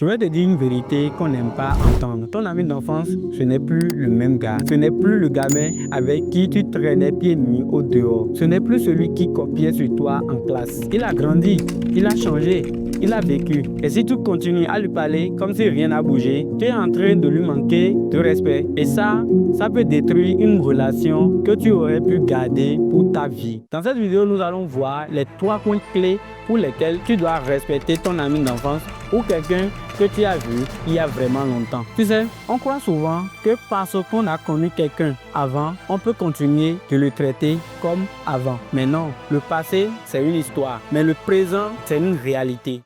Je vais te dire une vérité qu'on n'aime pas entendre. Ton ami d'enfance, ce n'est plus le même gars. Ce n'est plus le gamin avec qui tu traînais pieds nus au dehors. Ce n'est plus celui qui copiait sur toi en classe. Il a grandi, il a changé, il a vécu. Et si tu continues à lui parler comme si rien n'a bougé, tu es en train de lui manquer de respect. Et ça peut détruire une relation que tu aurais pu garder pour ta vie. Dans cette vidéo, nous allons voir les 3 points clés pour lesquels tu dois respecter ton ami d'enfance ou quelqu'un que tu as vu il y a vraiment longtemps. Tu sais, on croit souvent que parce qu'on a connu quelqu'un avant, on peut continuer de le traiter comme avant. Mais non, le passé, c'est une histoire. Mais le présent, c'est une réalité.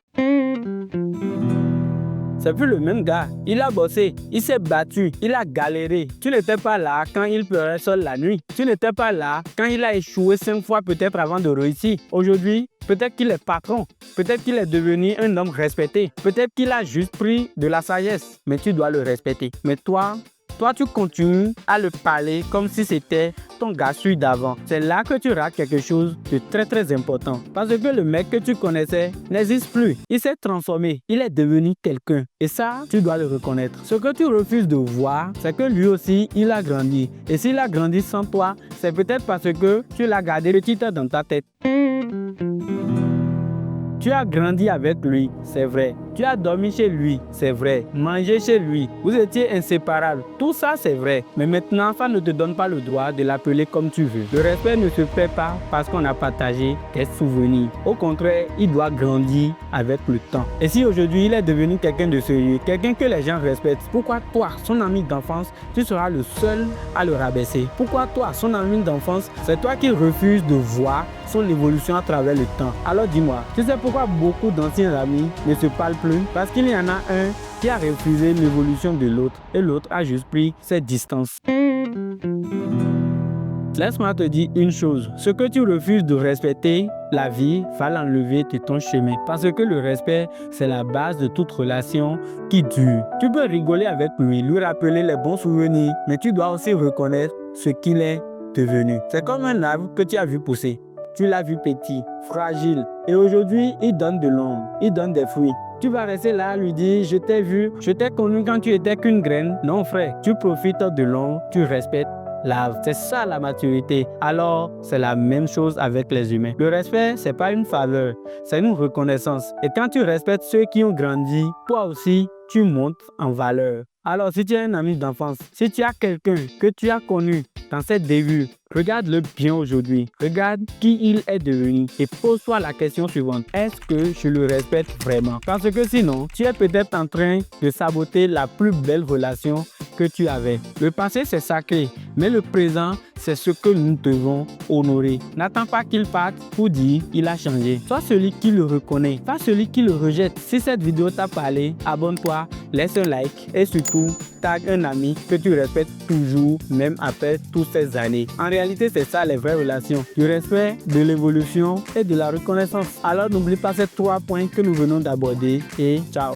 C'est plus le même gars. Il a bossé, il s'est battu, il a galéré. Tu n'étais pas là quand il pleurait seul la nuit. Tu n'étais pas là quand il a échoué 5 fois peut-être avant de réussir. Aujourd'hui, peut-être qu'il est patron. Peut-être qu'il est devenu un homme respecté. Peut-être qu'il a juste pris de la sagesse. Mais tu dois le respecter. Mais toi, tu continues à le parler comme si c'était ton gars celui d'avant. C'est là que tu rates quelque chose de très important. Parce que le mec que tu connaissais n'existe plus. Il s'est transformé. Il est devenu quelqu'un. Et ça, tu dois le reconnaître. Ce que tu refuses de voir, c'est que lui aussi, il a grandi. Et s'il a grandi sans toi, c'est peut-être parce que tu l'as gardé petite dans ta tête. Tu as grandi avec lui, c'est vrai. Tu as dormi chez lui, c'est vrai. Mangé chez lui, vous étiez inséparables. Tout ça, c'est vrai. Mais maintenant, ça ne te donne pas le droit de l'appeler comme tu veux. Le respect ne se fait pas parce qu'on a partagé des souvenirs. Au contraire, il doit grandir avec le temps. Et si aujourd'hui, il est devenu quelqu'un de sérieux, quelqu'un que les gens respectent, pourquoi toi, son ami d'enfance, tu seras le seul à le rabaisser? Pourquoi toi, son ami d'enfance, c'est toi qui refuses de voir son évolution à travers le temps? Alors dis-moi, tu sais pourquoi beaucoup d'anciens amis ne se parlent plus? Parce qu'il y en a un qui a refusé l'évolution de l'autre et l'autre a juste pris ses distances. Laisse-moi te dire une chose, ce que tu refuses de respecter, la vie va l'enlever de ton chemin. Parce que le respect, c'est la base de toute relation qui dure. Tu peux rigoler avec lui rappeler les bons souvenirs, mais tu dois aussi reconnaître ce qu'il est devenu. C'est comme un arbre que tu as vu pousser. Tu l'as vu petit, fragile, et aujourd'hui, il donne de l'ombre, il donne des fruits. Tu vas rester là, lui dire, je t'ai vu, je t'ai connu quand tu étais qu'une graine. Non frère, tu profites de l'ombre, tu respectes l'arbre. C'est ça la maturité. Alors, c'est la même chose avec les humains. Le respect, c'est pas une faveur, c'est une reconnaissance. Et quand tu respectes ceux qui ont grandi, toi aussi, tu montes en valeur. Alors, si tu as un ami d'enfance, si tu as quelqu'un que tu as connu dans ses débuts, regarde-le bien aujourd'hui. Regarde qui il est devenu et pose-toi la question suivante. Est-ce que je le respecte vraiment? Parce que sinon, tu es peut-être en train de saboter la plus belle relation que tu avais. Le passé, c'est sacré, mais le présent, c'est ce que nous devons honorer. N'attends pas qu'il parte pour dire il a changé. Sois celui qui le reconnaît, pas celui qui le rejette. Si cette vidéo t'a parlé, abonne-toi, laisse un like et surtout, tag un ami que tu respectes toujours, même après toutes ces années. En réalité, c'est ça les vraies relations. Du respect, de l'évolution et de la reconnaissance. Alors n'oublie pas ces 3 points que nous venons d'aborder et ciao.